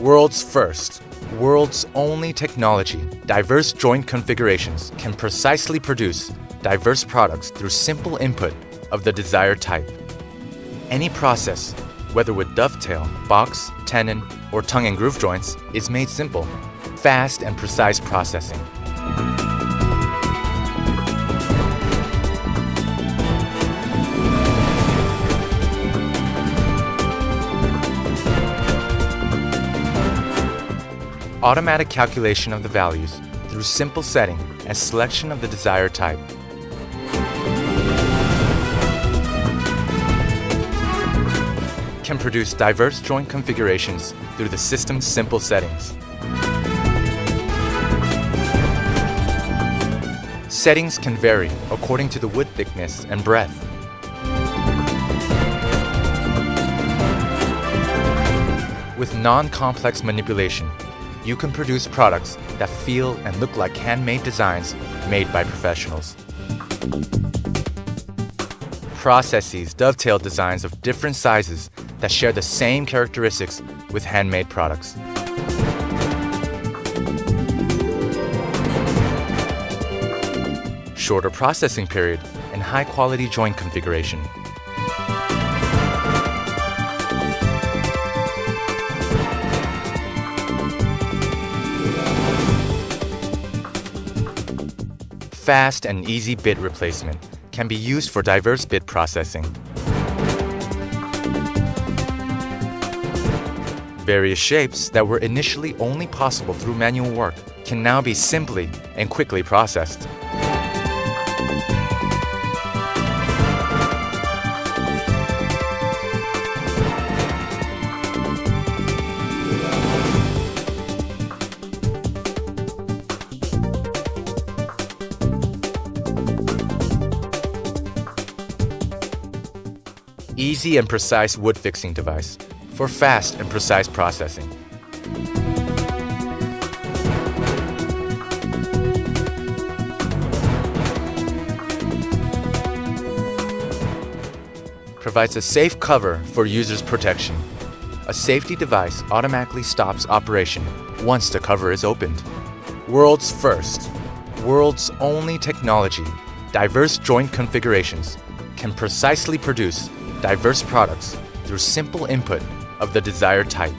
World's first, world's only technology, diverse joint configurations can precisely produce diverse products through simple input of the desired type. Any process, whether with dovetail, box, tenon, or tongue and groove joints, is made simple, fast and precise processing. Automatic calculation of the values through simple setting and selection of the desired type. Can produce diverse joint configurations through the system's simple settings. Settings can vary according to the wood thickness and breadth. With non-complex manipulation, you can produce products that feel and look like handmade designs made by professionals. Processes dovetail designs of different sizes that share the same characteristics with handmade products. Shorter processing period and high-quality joint configuration. Fast and easy bit replacement can be used for diverse bit processing. Various shapes that were initially only possible through manual work can now be simply and quickly processed. Easy and precise wood fixing device for fast and precise processing. Provides a safe cover for users' protection. A safety device automatically stops operation once the cover is opened. World's first, world's only technology, diverse joint configurations can precisely produce diverse products through simple input of the desired type.